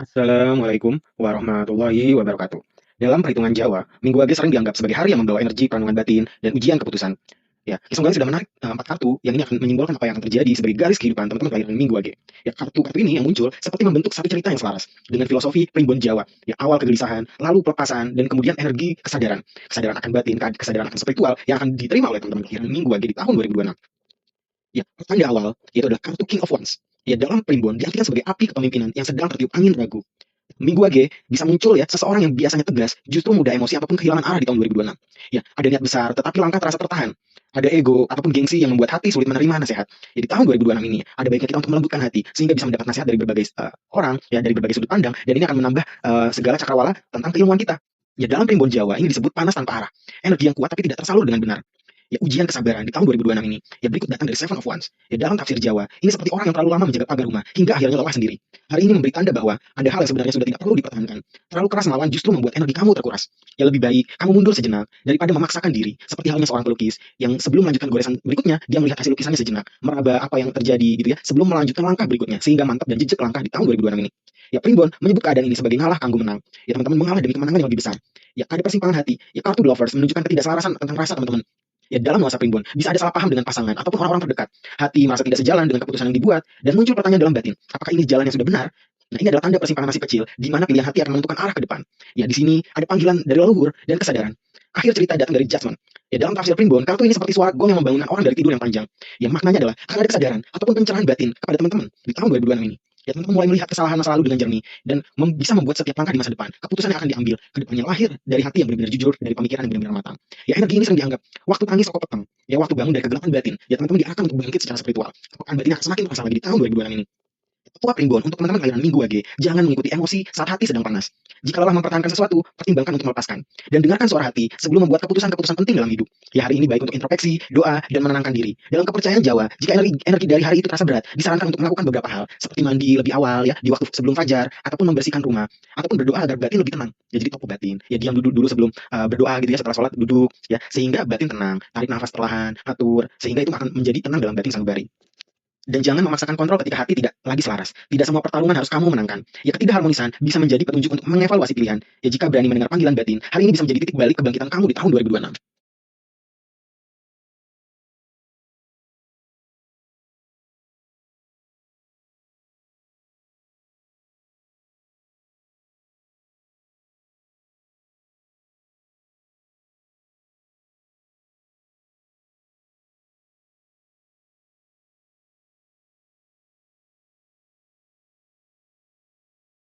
Assalamualaikum warahmatullahi wabarakatuh. Dalam perhitungan Jawa, Minggu Wage sering dianggap sebagai hari yang membawa energi perenungan batin dan ujian keputusan. Ya, Kisunggal sudah menarik empat kartu yang ini akan menyimbolkan apa yang akan terjadi sebagai garis kehidupan teman-teman kelahiran Minggu Wage. Ya, kartu-kartu ini yang muncul seperti membentuk satu cerita yang selaras dengan filosofi primbon Jawa. Ya, awal kegelisahan, lalu pelepasan, dan kemudian energi kesadaran. Kesadaran akan batin, kesadaran akan spiritual yang akan diterima oleh teman-teman kelahiran Minggu Wage di tahun 2026. Ya, tanda awal yaitu adalah kartu King of Wands. Ya, dalam primbon diartikan sebagai api kepemimpinan yang sedang tertiup angin ragu. Minggu Wage bisa muncul ya seseorang yang biasanya tegas justru mudah emosi ataupun kehilangan arah di tahun 2026. Ya, ada niat besar tetapi langkah terasa tertahan. Ada ego ataupun gengsi yang membuat hati sulit menerima nasihat. Ya, di tahun 2026 ini ada baiknya kita untuk melembutkan hati sehingga bisa mendapat nasihat dari berbagai orang ya dari berbagai sudut pandang dan ini akan menambah segala cakrawala tentang keilmuan kita. Ya, dalam primbon Jawa ini disebut panas tanpa arah. Energi yang kuat tapi tidak tersalur dengan benar. Ya, ujian kesabaran di tahun 2026 ini. Ya, berikut datang dari Seven of Wands. Ya, dalam tafsir Jawa, ini seperti orang yang terlalu lama menjaga pagar rumah hingga akhirnya lelah sendiri. Hari ini memberi tanda bahwa ada hal yang sebenarnya sudah tidak perlu dipertahankan. Terlalu keras melawan justru membuat energi kamu terkuras. Ya, lebih baik kamu mundur sejenak daripada memaksakan diri. Seperti halnya seorang pelukis yang sebelum melanjutkan goresan berikutnya, dia melihat hasil lukisannya sejenak, meraba apa yang terjadi gitu ya, sebelum melanjutkan langkah berikutnya sehingga mantap dan jejak langkah di tahun 2026 ini. Ya, Primbon menyebut keadaan ini sebagai ngalah kanggo menang. Ya, teman-teman mengalah demi kemenangan yang lebih besar. Ya, ada persimpangan hati. Ya, kartu Lovers menunjukkan ketidakselarasan tentang rasa teman-teman. Ya, dalam nuansa primbon, bisa ada salah paham dengan pasangan ataupun orang-orang terdekat. Hati merasa tidak sejalan dengan keputusan yang dibuat, dan muncul pertanyaan dalam batin, apakah ini jalan yang sudah benar? Nah, ini adalah tanda persimpangan nasib kecil, di mana pilihan hati akan menentukan arah ke depan. Ya, di sini ada panggilan dari leluhur dan kesadaran. Akhir cerita datang dari judgment. Ya, dalam tafsir primbon, kartu ini seperti suara gong yang membangunkan orang dari tidur yang panjang. Yang maknanya adalah akan ada kesadaran ataupun pencerahan batin kepada teman-teman di tahun 2026 ini. Ya, teman-teman mulai melihat kesalahan masa lalu dengan jernih dan bisa membuat setiap langkah di masa depan keputusan yang akan diambil ke depannya lahir dari hati yang benar-benar jujur, dari pemikiran yang benar-benar matang. Ya, energi ini sering dianggap waktu tangis rokok petang, ya waktu bangun dari kegelapan batin, ya teman-teman diarahkan untuk bangkit secara spiritual. Pekan batin akan semakin terasa lagi di tahun 2026 ini. Tua primbon untuk teman-teman kelahiran Minggu Wage, jangan mengikuti emosi saat hati sedang panas. Jika lelah mempertahankan sesuatu, pertimbangkan untuk melepaskan. Dan dengarkan suara hati sebelum membuat keputusan-keputusan penting dalam hidup. Ya, hari ini baik untuk introspeksi, doa, dan menenangkan diri. Dalam kepercayaan Jawa, jika energi dari hari itu terasa berat, disarankan untuk melakukan beberapa hal, seperti mandi lebih awal ya, di waktu sebelum fajar, ataupun membersihkan rumah, ataupun berdoa agar batin lebih tenang. Ya, jadi tokoh batin. Ya, diam duduk dulu sebelum berdoa gitu ya, setelah sholat duduk ya, sehingga batin tenang, tarik nafas perlahan, atur, sehingga itu akan menjadi tenang dalam batin sanubari. Dan jangan memaksakan kontrol ketika hati tidak lagi selaras. Tidak semua pertarungan harus kamu menangkan. Ya, ketidakharmonisan bisa menjadi petunjuk untuk mengevaluasi pilihan. Ya, jika berani mendengar panggilan batin, hari ini bisa menjadi titik balik kebangkitan kamu di tahun 2026.